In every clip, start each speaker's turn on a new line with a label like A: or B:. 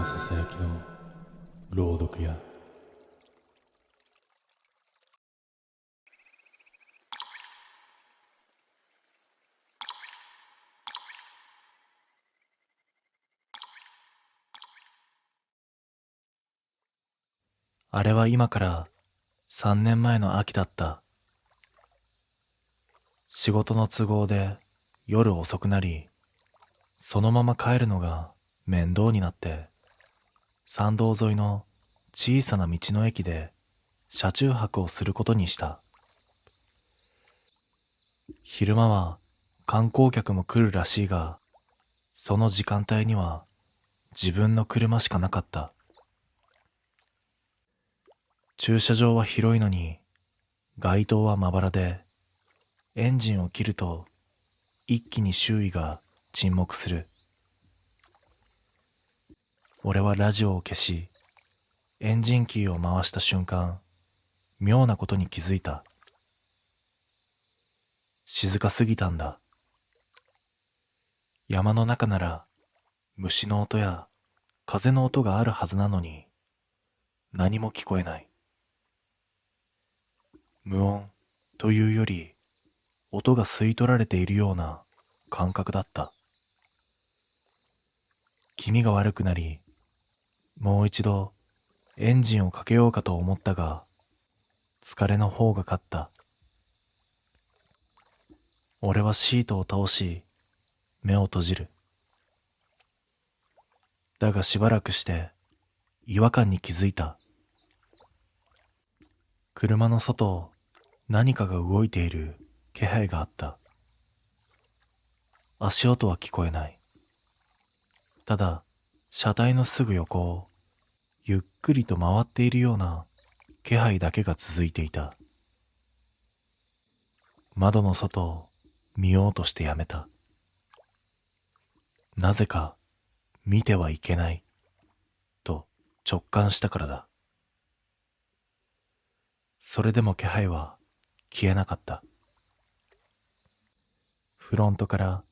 A: のささやきの朗読や
B: あれは今から3年前の秋だった。仕事の都合で夜遅くなり、そのまま帰るのが面倒になって、山道沿いの小さな道の駅で車中泊をすることにした。昼間は観光客も来るらしいが、その時間帯には自分の車しかなかった。駐車場は広いのに、街灯はまばらで、エンジンを切ると一気に周囲が沈黙する。俺はラジオを消し、エンジンキーを回した瞬間、妙なことに気づいた。静かすぎたんだ。山の中なら虫の音や風の音があるはずなのに、何も聞こえない。無音というより、音が吸い取られているような感覚だった。気味が悪くなり、もう一度エンジンをかけようかと思ったが、疲れの方が勝った。俺はシートを倒し、目を閉じる。だがしばらくして違和感に気づいた。車の外、何かが動いている気配があった。足音は聞こえない。ただ、車体のすぐ横をゆっくりと回っているような気配だけが続いていた。窓の外を見ようとしてやめた。なぜか見てはいけないと直感したからだ。それでも気配は消えなかった。フロントから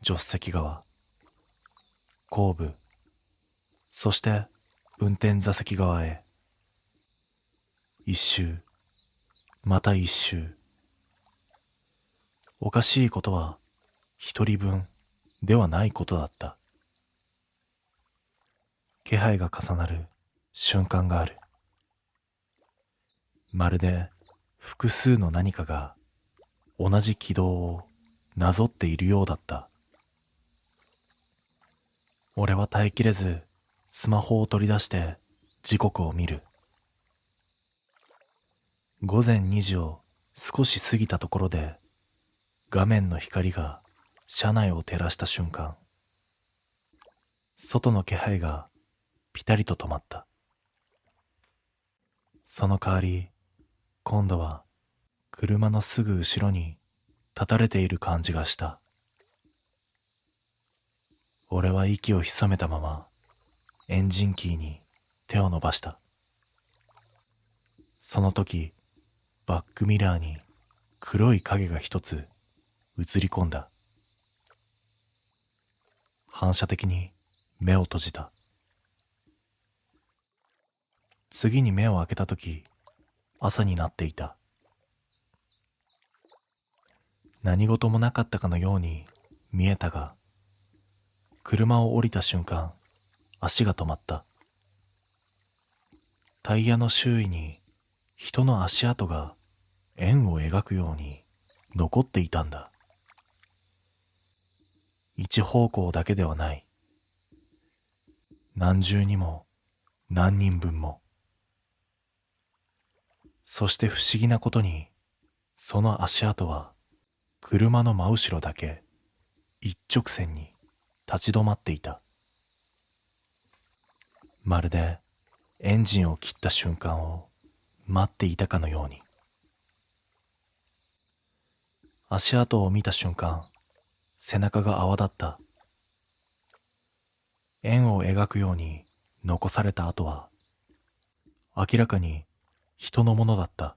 B: 助手席側、後部、そして運転座席側へ。一周、また一周。おかしいことは一人分ではないことだった。気配が重なる瞬間がある。まるで複数の何かが同じ軌道をなぞっているようだった。俺は耐えきれずスマホを取り出して時刻を見る。午前2時を少し過ぎたところで画面の光が車内を照らした瞬間、外の気配がピタリと止まった。その代わり、今度は車のすぐ後ろに立たれている感じがした。俺は息を潜めたままエンジンキーに手を伸ばした。その時、バックミラーに黒い影が一つ映り込んだ。反射的に目を閉じた。次に目を開けた時、朝になっていた。何事もなかったかのように見えたが、車を降りた瞬間、足が止まった。タイヤの周囲に人の足跡が円を描くように残っていたんだ。一方向だけではない。何重にも何人分も。そして不思議なことに、その足跡は車の真後ろだけ一直線に立ち止まっていた。まるでエンジンを切った瞬間を待っていたかのように。足跡を見た瞬間、背中が泡立った。円を描くように残された跡は明らかに人のものだった。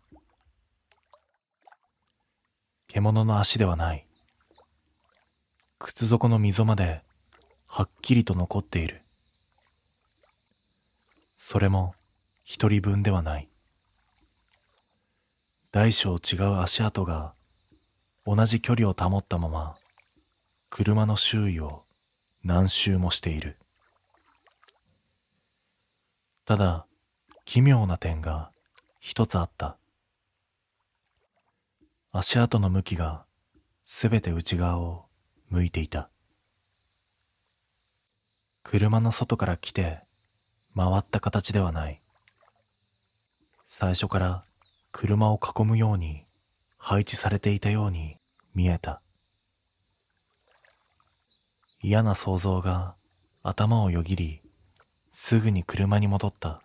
B: 獣の足ではない。靴底の溝まではっきりと残っている。それも一人分ではない。大小違う足跡が同じ距離を保ったまま車の周囲を何周もしている。ただ奇妙な点が一つあった。足跡の向きがすべて内側を向いていた。車の外から来て回った形ではない。最初から車を囲むように配置されていたように見えた。嫌な想像が頭をよぎり、すぐに車に戻った。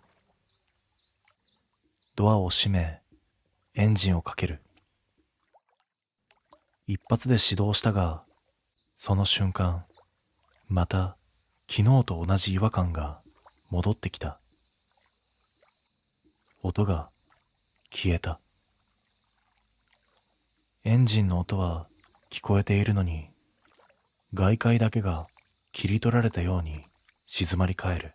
B: ドアを閉め、エンジンをかける。一発で始動したが、その瞬間、また昨日と同じ違和感が戻ってきた。音が消えた。エンジンの音は聞こえているのに、外界だけが切り取られたように静まり返る。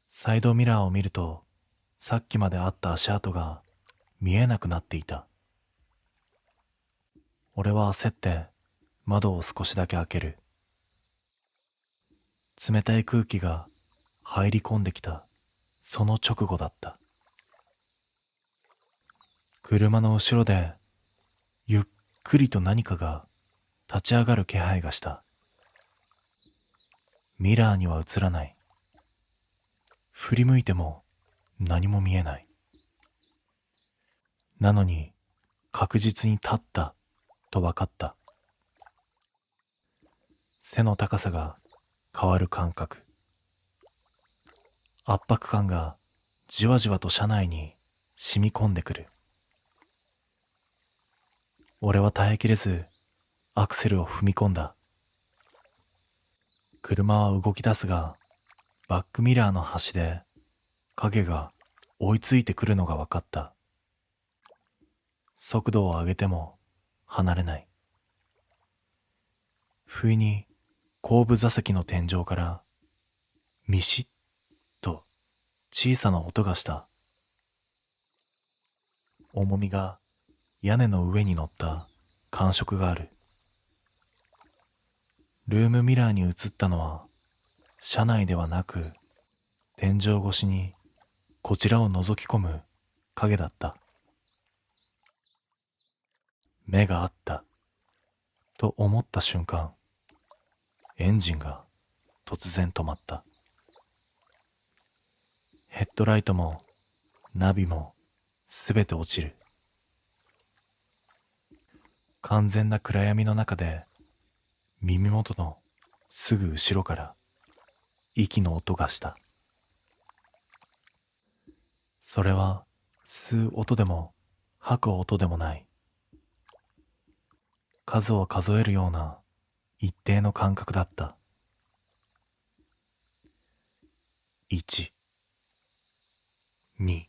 B: サイドミラーを見ると、さっきまであった足跡が見えなくなっていた。俺は焦って窓を少しだけ開ける。冷たい空気が入り込んできたその直後だった。車の後ろでゆっくりと何かが立ち上がる気配がした。ミラーには映らない。振り向いても何も見えない。なのに確実に立ったと分かった。背の高さが変わる感覚。圧迫感がじわじわと車内に染み込んでくる。俺は耐えきれずアクセルを踏み込んだ。車は動き出すが、バックミラーの端で影が追いついてくるのが分かった。速度を上げても離れない。不意に後部座席の天井からミシッと小さな音がした。重みが屋根の上に乗った感触がある。ルームミラーに映ったのは車内ではなく、天井越しにこちらを覗き込む影だった。目があったと思った瞬間、エンジンが突然止まった。ヘッドライトもナビもすべて落ちる。完全な暗闇の中で耳元のすぐ後ろから息の音がした。それは吸う音でも吐く音でもない。数を数えるような一定の感覚だった。1、2、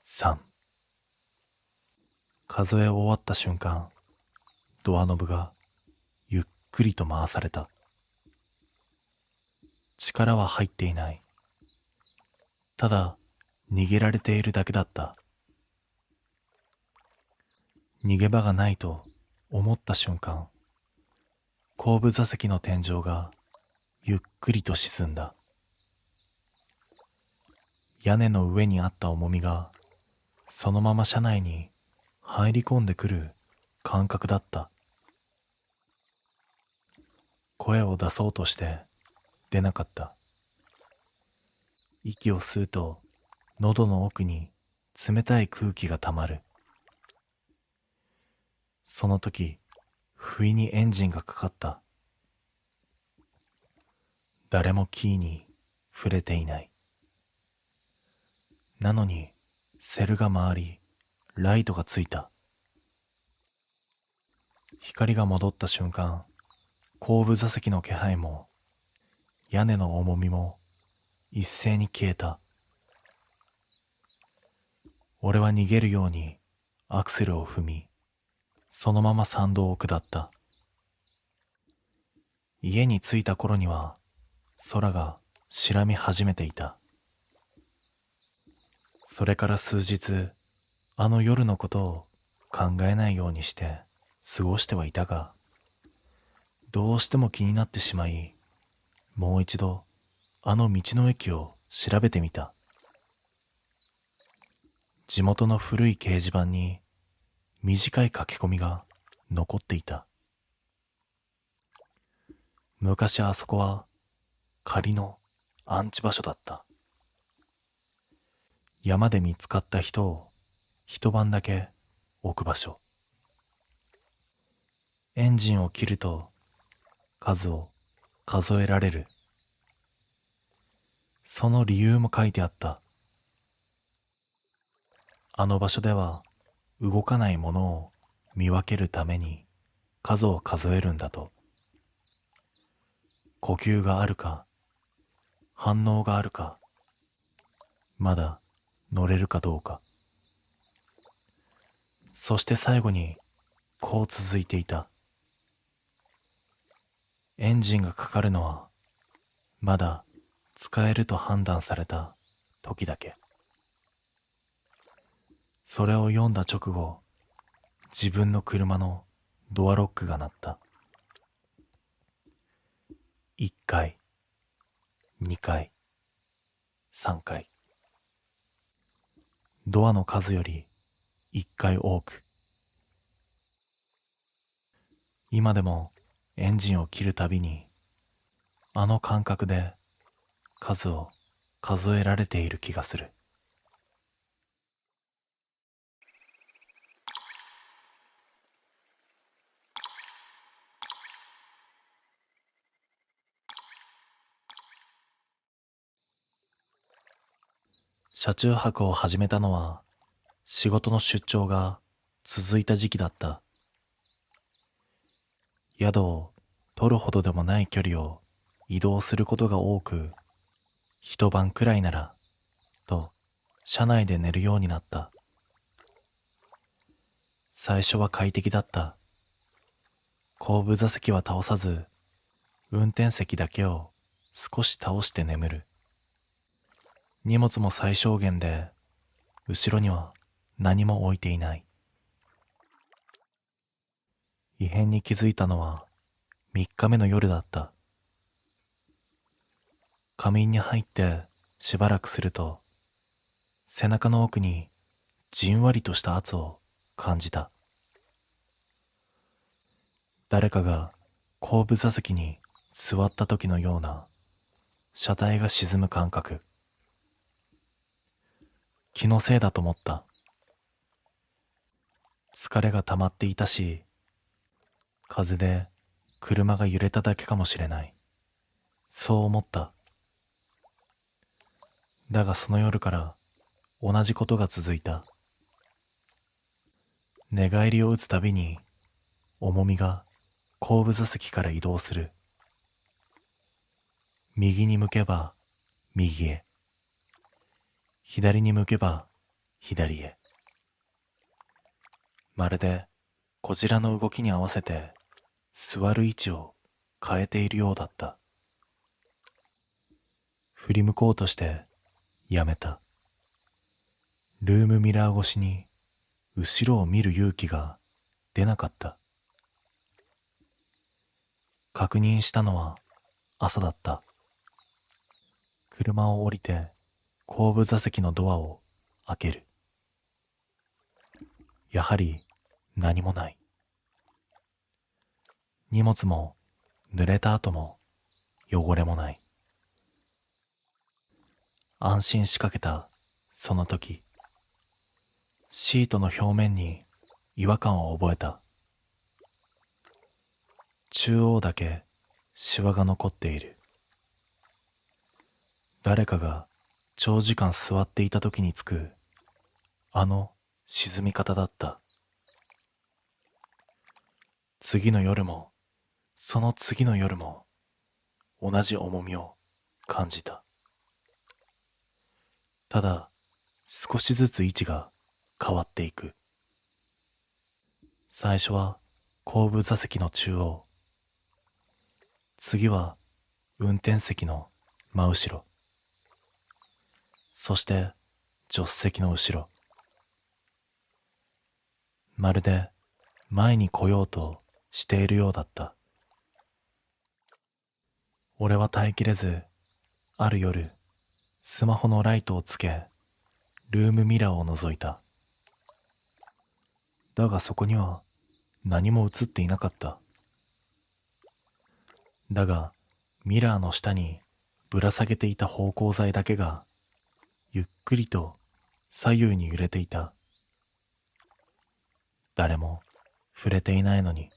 B: 3。数え終わった瞬間、ドアノブがゆっくりと回された。力は入っていない。ただ逃げられているだけだった。逃げ場がないと思った瞬間、後部座席の天井がゆっくりと沈んだ。屋根の上にあった重みがそのまま車内に入り込んでくる感覚だった。声を出そうとして出なかった。息を吸うと喉の奥に冷たい空気がたまる。その時、不意にエンジンがかかった。誰もキーに触れていない。なのにセルが回り、ライトがついた。光が戻った瞬間、後部座席の気配も屋根の重みも一斉に消えた。俺は逃げるようにアクセルを踏み、そのまま山道を下った。家に着いた頃には空が白み始めていた。それから数日、あの夜のことを考えないようにして過ごしてはいたが、どうしても気になってしまい、もう一度あの道の駅を調べてみた。地元の古い掲示板に短い書き込みが残っていた。昔あそこは仮の安置場所だった。山で見つかった人を一晩だけ置く場所。エンジンを切ると数を数えられる。その理由も書いてあった。あの場所では動かないものを見分けるために数を数えるんだと。呼吸があるか、反応があるか、まだ乗れるかどうか。そして最後にこう続いていた。エンジンがかかるのはまだ使えると判断された時だけ。それを読んだ直後、自分の車のドアロックが鳴った。1回、2回、3回。ドアの数より1回多く。今でもエンジンを切るたびに、あの感覚で数を数えられている気がする。車中泊を始めたのは仕事の出張が続いた時期だった。宿を取るほどでもない距離を移動することが多く、一晩くらいならと車内で寝るようになった。最初は快適だった。後部座席は倒さず、運転席だけを少し倒して眠る。荷物も最小限で、後ろには何も置いていない。異変に気づいたのは3日目の夜だった。仮眠に入ってしばらくすると、背中の奥にじんわりとした圧を感じた。誰かが後部座席に座った時のような車体が沈む感覚。気のせいだと思った。疲れが溜まっていたし、風で車が揺れただけかもしれない。そう思った。だがその夜から同じことが続いた。寝返りを打つたびに重みが後部座席から移動する。右に向けば右へ、左に向けば左へ。まるでこちらの動きに合わせて座る位置を変えているようだった。振り向こうとしてやめた。ルームミラー越しに後ろを見る勇気が出なかった。確認したのは朝だった。車を降りて後部座席のドアを開ける。やはり何もない。荷物も濡れた後も汚れもない。安心しかけたその時、シートの表面に違和感を覚えた。中央だけシワが残っている。誰かが長時間座っていた時につくあの沈み方だった。次の夜もその次の夜も同じ重みを感じた。ただ少しずつ位置が変わっていく。最初は後部座席の中央、次は運転席の真後ろ、そして助手席の後ろ。まるで前に来ようとしているようだった。俺は耐えきれず、ある夜、スマホのライトをつけ、ルームミラーを覗いた。だがそこには何も映っていなかった。だがミラーの下にぶら下げていた芳香剤だけがゆっくりと左右に揺れていた。誰も触れていないのに。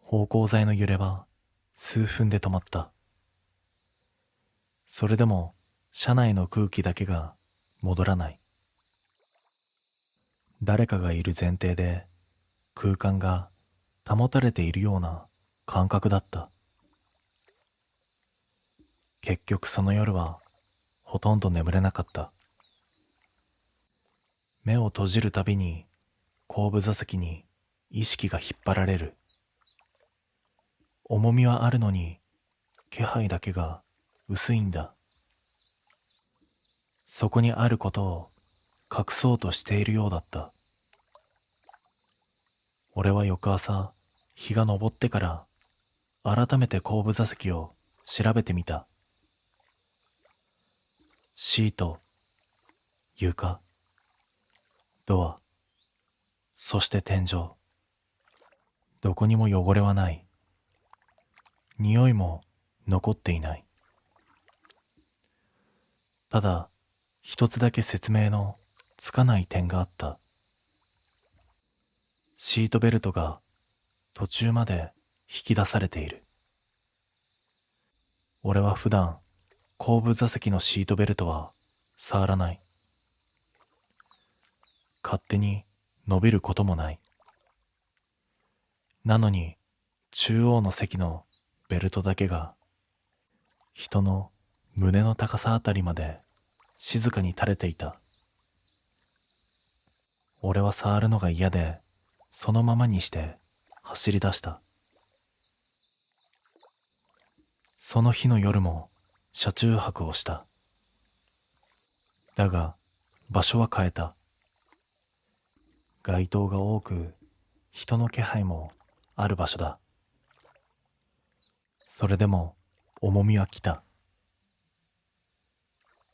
B: 芳香剤の揺れは数分で止まった。それでも車内の空気だけが戻らない。誰かがいる前提で空間が保たれているような感覚だった。結局その夜はほとんど眠れなかった。目を閉じるたびに後部座席に意識が引っ張られる。重みはあるのに気配だけが薄いんだ。そこにあることを隠そうとしているようだった。俺は翌朝、日が昇ってから改めて後部座席を調べてみた。シート、床、ドア、そして天井。どこにも汚れはない。匂いも残っていない。ただ、一つだけ説明のつかない点があった。シートベルトが途中まで引き出されている。俺は普段後部座席のシートベルトは触らない。勝手に伸びることもない。なのに中央の席のベルトだけが人の胸の高さあたりまで静かに垂れていた。俺は触るのが嫌でそのままにして走り出した。その日の夜も車中泊をした。だが場所は変えた。街灯が多く人の気配もある場所だ。それでも重みは来た。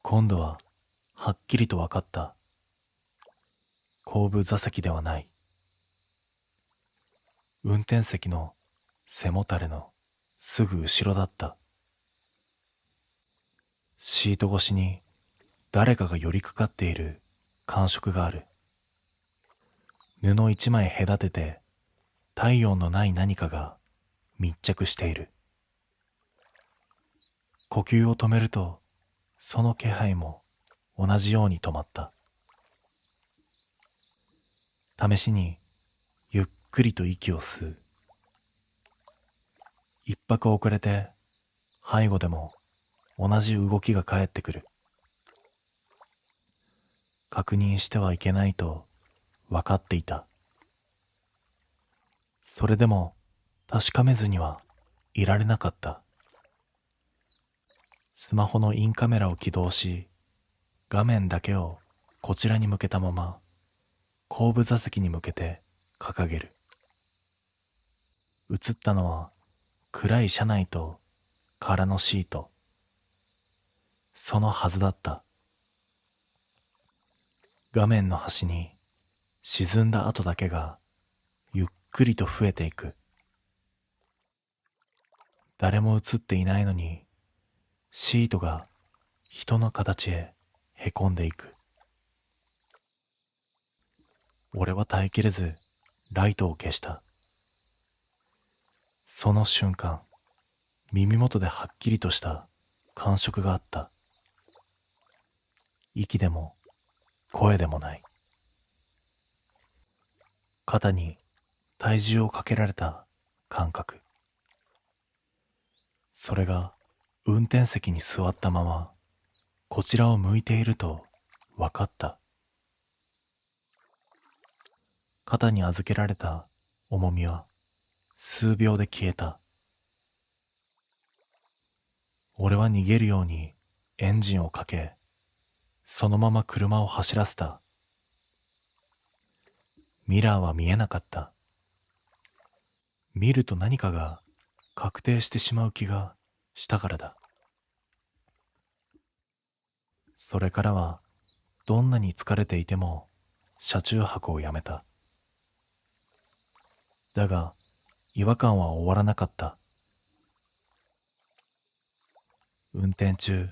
B: 今度ははっきりと分かった。後部座席ではない。運転席の背もたれのすぐ後ろだった。シート越しに誰かが寄りかかっている感触がある。布一枚隔てて体温のない何かが密着している。呼吸を止めるとその気配も同じように止まった。試しにゆっくりと息を吸う。一拍遅れて背後でも同じ動きが返ってくる。確認してはいけないと分かっていた。それでも確かめずにはいられなかった。スマホのインカメラを起動し、画面だけをこちらに向けたまま後部座席に向けて掲げる。映ったのは暗い車内と空のシート。そのはずだった。画面の端に沈んだ跡だけがゆっくりと増えていく。誰も映っていないのにシートが人の形へへこんでいく。俺は耐えきれずライトを消した。その瞬間、耳元ではっきりとした感触があった。息でも声でもない。肩に体重をかけられた感覚。それが運転席に座ったままこちらを向いていると分かった。肩に預けられた重みは数秒で消えた。俺は逃げるようにエンジンをかけ、そのまま車を走らせた。ミラーは見えなかった。見ると何かが確定してしまう気がしたからだ。それからはどんなに疲れていても車中泊をやめた。だが違和感は終わらなかった。運転中、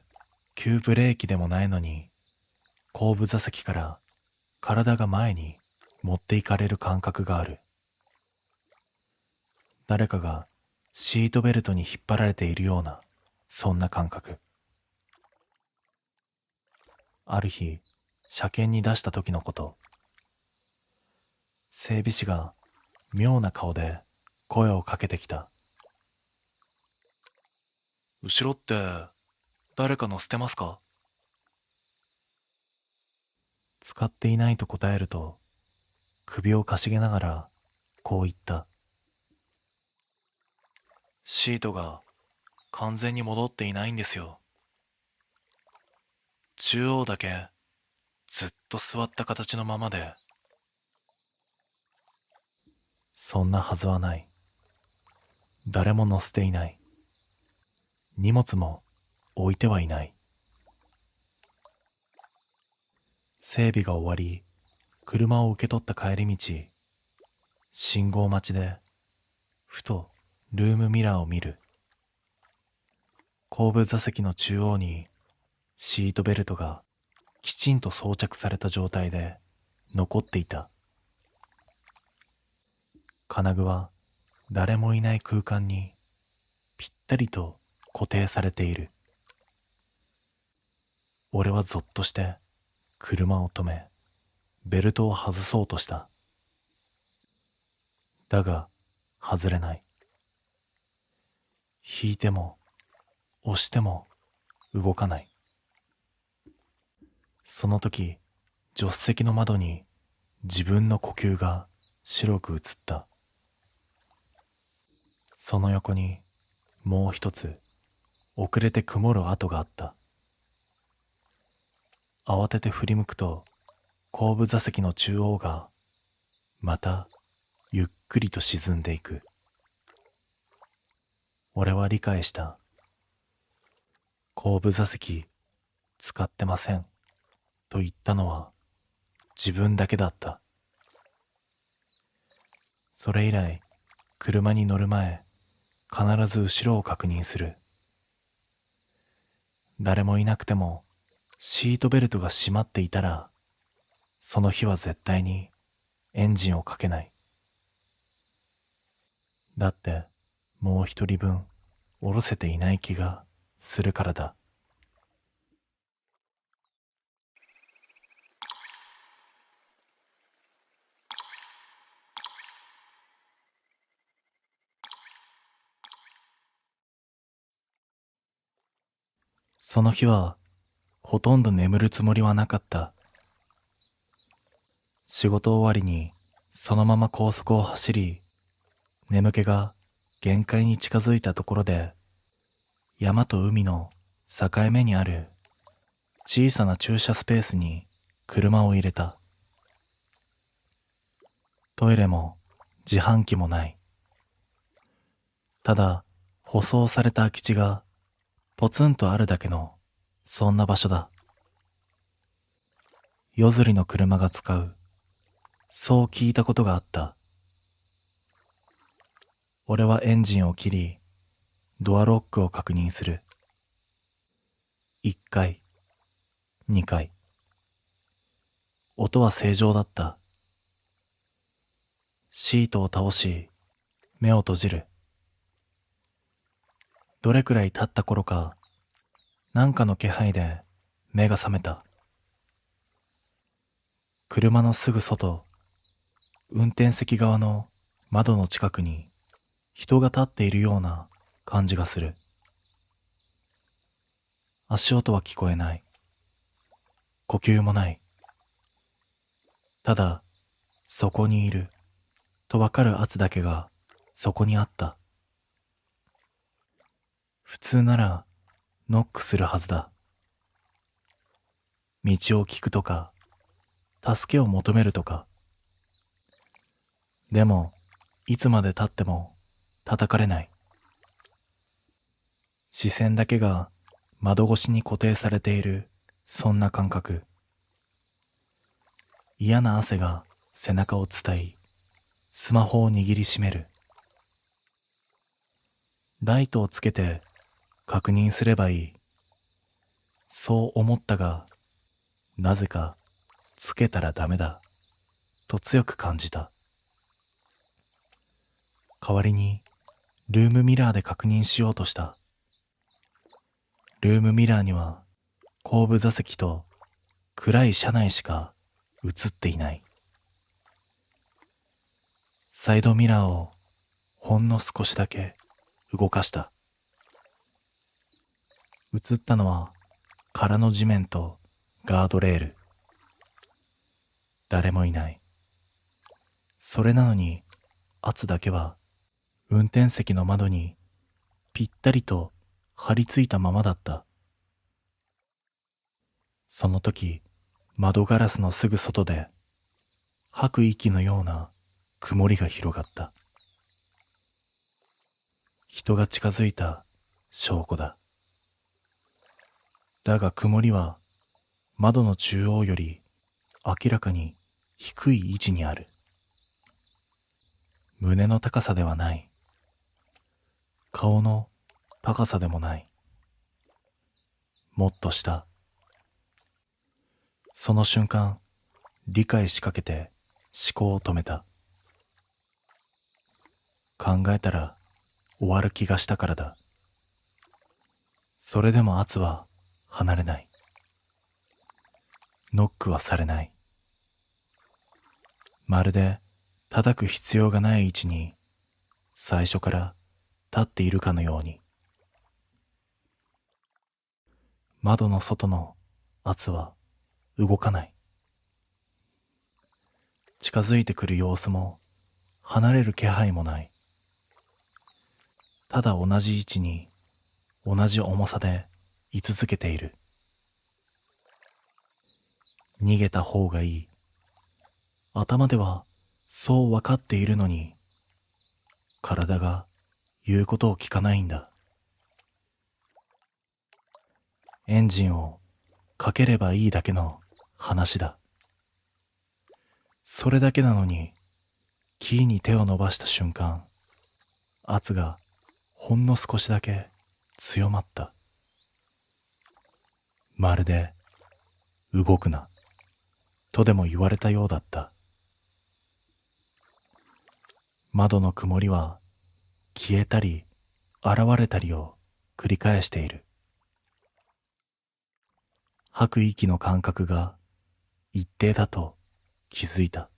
B: 急ブレーキでもないのに、後部座席から体が前に持っていかれる感覚がある。誰かがシートベルトに引っ張られているような、そんな感覚。ある日、車検に出した時のこと。整備士が妙な顔で声をかけてきた。後ろって誰か乗せてますか？使っていないと答えると、首をかしげながらこう言った。シートが完全に戻っていないんですよ。中央だけずっと座った形のままで。そんなはずはない。誰も乗せていない。荷物も置いてはいない。整備が終わり、車を受け取った帰り道、信号待ちで、ふとルームミラーを見る。後部座席の中央にシートベルトがきちんと装着された状態で残っていた。金具は誰もいない空間にぴったりと固定されている。俺はぞっとして車を止め、ベルトを外そうとした。だが外れない。引いても押しても動かない。その時、助手席の窓に自分の呼吸が白く映った。その横にもう一つ遅れて曇る跡があった。慌てて振り向くと、後部座席の中央がまたゆっくりと沈んでいく。俺は理解した。後部座席使ってませんと言ったのは自分だけだった。それ以来、車に乗る前、必ず後ろを確認する。誰もいなくてもシートベルトが閉まっていたら、その日は絶対にエンジンをかけない。だってもう一人分下ろせていない気がするからだ。その日はほとんど眠るつもりはなかった。仕事終わりにそのまま高速を走り、眠気が限界に近づいたところで、山と海の境目にある小さな駐車スペースに車を入れた。トイレも自販機もない。ただ舗装された空き地がポツンとあるだけの、そんな場所だ。夜釣りの車が使う、そう聞いたことがあった。俺はエンジンを切り、ドアロックを確認する。1回、2回。音は正常だった。シートを倒し、目を閉じる。どれくらい経った頃か、なんかの気配で目が覚めた。車のすぐ外、運転席側の窓の近くに人が立っているような感じがする。足音は聞こえない。呼吸もない。ただ、そこにいるとわかる圧だけがそこにあった。普通ならノックするはずだ。道を聞くとか、助けを求めるとか。でも、いつまで経っても叩かれない。視線だけが窓越しに固定されている、そんな感覚。嫌な汗が背中を伝い、スマホを握りしめる。ライトをつけて確認すればいい。そう思ったが、なぜかつけたらダメだと強く感じた。代わりにルームミラーで確認しようとした。ルームミラーには後部座席と暗い車内しか映っていない。サイドミラーをほんの少しだけ動かした。映ったのは空の地面とガードレール。誰もいない。それなのに圧だけは運転席の窓にぴったりと張り付いたままだった。その時、窓ガラスのすぐ外で吐く息のような曇りが広がった。人が近づいた証拠だ。だが曇りは窓の中央より明らかに低い位置にある。胸の高さではない。顔の高さでもない。もっと下。その瞬間、理解しかけて思考を止めた。考えたら終わる気がしたからだ。それでも圧は離れない。ノックはされない。まるで叩く必要がない位置に最初から立っているかのように。窓の外の圧は動かない。近づいてくる様子も離れる気配もない。ただ同じ位置に同じ重さで居続けている。逃げた方がいい。頭ではそう分かっているのに、体が言うことを聞かないんだ。エンジンをかければいいだけの話だ。それだけなのに、キーに手を伸ばした瞬間、圧がほんの少しだけ強まった。まるで動くなとでも言われたようだった。窓の曇りは消えたり現れたりを繰り返している。吐く息の間隔が一定だと気づいた。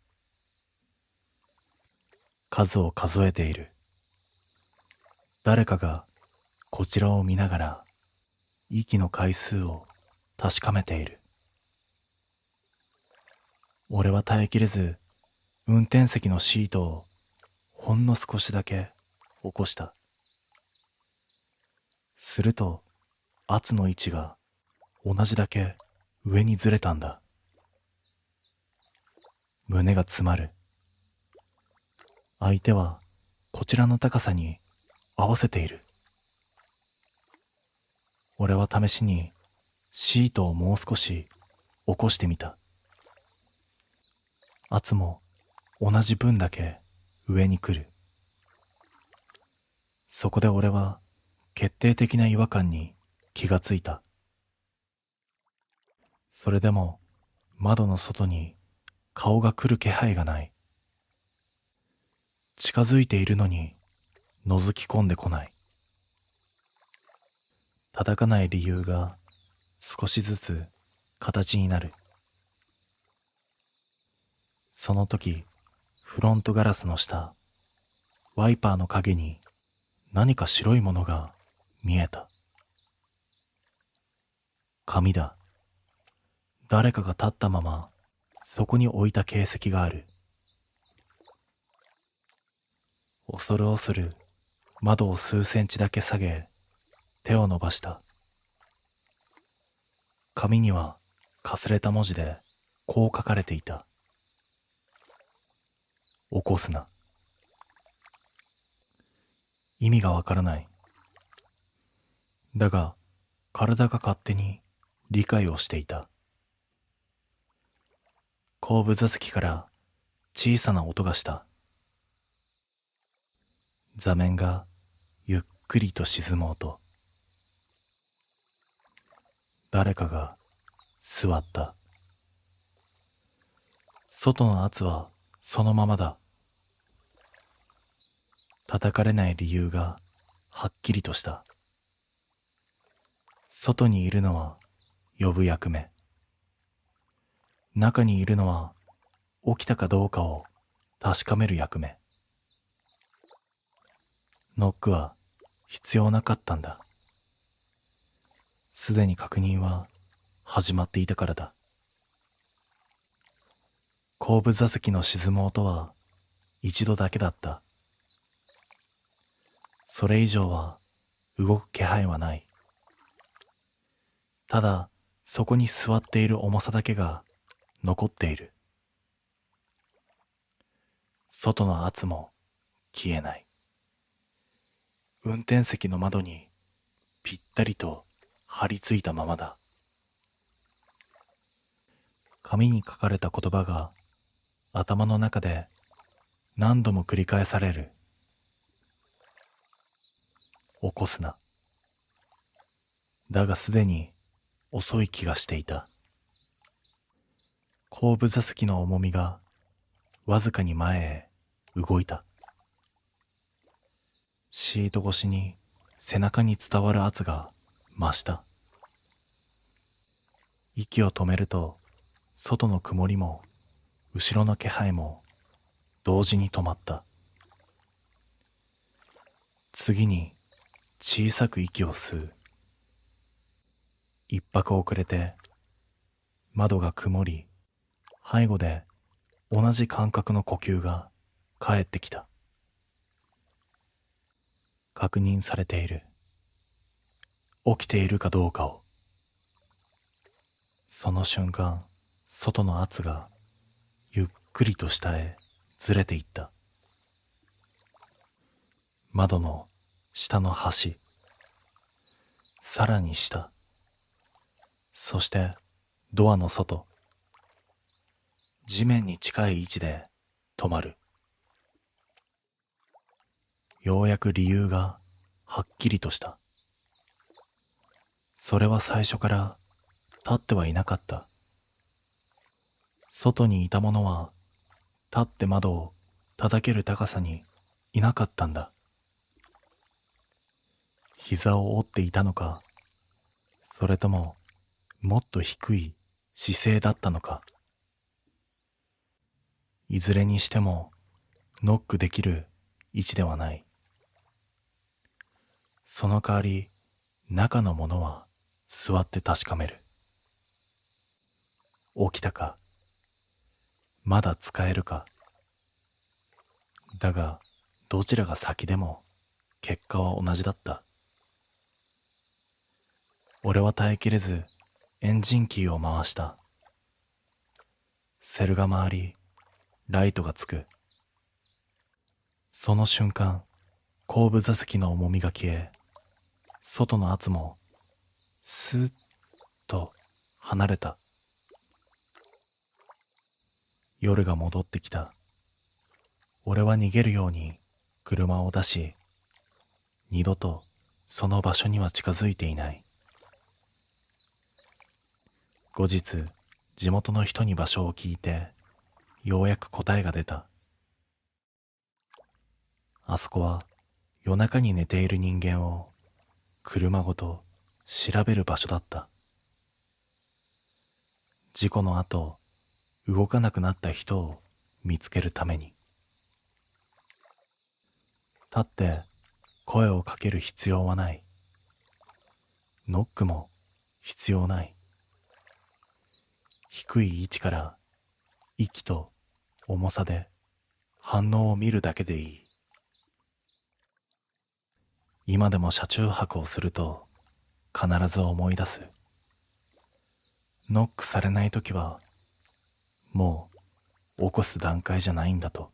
B: 数を数えている。誰かがこちらを見ながら息の回数を確かめている。俺は耐えきれず運転席のシートをほんの少しだけ起こした。すると圧の位置が同じだけ上にずれたんだ。胸が詰まる。相手はこちらの高さに合わせている。俺は試しにシートをもう少し起こしてみた。圧も同じ分だけ上に来る。そこで俺は決定的な違和感に気がついた。それでも窓の外に顔が来る気配がない。近づいているのに覗き込んでこない。叩かない理由が少しずつ形になる。その時、フロントガラスの下、ワイパーの影に何か白いものが見えた。紙だ。誰かが立ったままそこに置いた形跡がある。恐る恐る窓を数センチだけ下げ手を伸ばした。紙にはかすれた文字でこう書かれていた。起こすな。意味がわからない。だが体が勝手に理解をしていた。後部座席から小さな音がした。座面がゆっくりと沈む音。誰かが座った。外の圧はそのままだ。叩かれない理由がはっきりとした。外にいるのは呼ぶ役目。中にいるのは起きたかどうかを確かめる役目。ノックは必要なかったんだ。すでに確認は始まっていたからだ。後部座席の沈む音は一度だけだった。それ以上は動く気配はない。ただそこに座っている重さだけが残っている。外の圧も消えない。運転席の窓にぴったりと張り付いたままだ。紙に書かれた言葉が頭の中で何度も繰り返される。起こすな。だがすでに遅い気がしていた。後部座席の重みがわずかに前へ動いた。シート越しに背中に伝わる圧が増した。息を止めると外の曇りも後ろの気配も同時に止まった。次に小さく息を吸う。一拍遅れて窓が曇り、背後で同じ感覚の呼吸が返ってきた。確認されている。起きているかどうかを。その瞬間、外の圧がゆっくりと下へずれていった。窓の下の端、さらに下、そしてドアの外、地面に近い位置で止まる。ようやく理由がはっきりとした。それは最初から立ってはいなかった。外にいた者は立って窓を叩ける高さにいなかったんだ。膝を折っていたのか、それとももっと低い姿勢だったのか。いずれにしてもノックできる位置ではない。その代わり中の者は座って確かめる。起きたか、まだ使えるか。だがどちらが先でも結果は同じだった。俺は耐えきれずエンジンキーを回した。セルが回り、ライトがつく。その瞬間、後部座席の重みが消え、外の圧もスッと離れた。夜が戻ってきた。俺は逃げるように車を出し、二度とその場所には近づいていない。後日、地元の人に場所を聞いて、ようやく答えが出た。あそこは夜中に寝ている人間を車ごと調べる場所だった。事故の後、動かなくなった人を見つけるために。立って声をかける必要はない。ノックも必要ない。低い位置から息と重さで反応を見るだけでいい。今でも車中泊をすると必ず思い出す。ノックされないときはもう起こす段階じゃないんだと。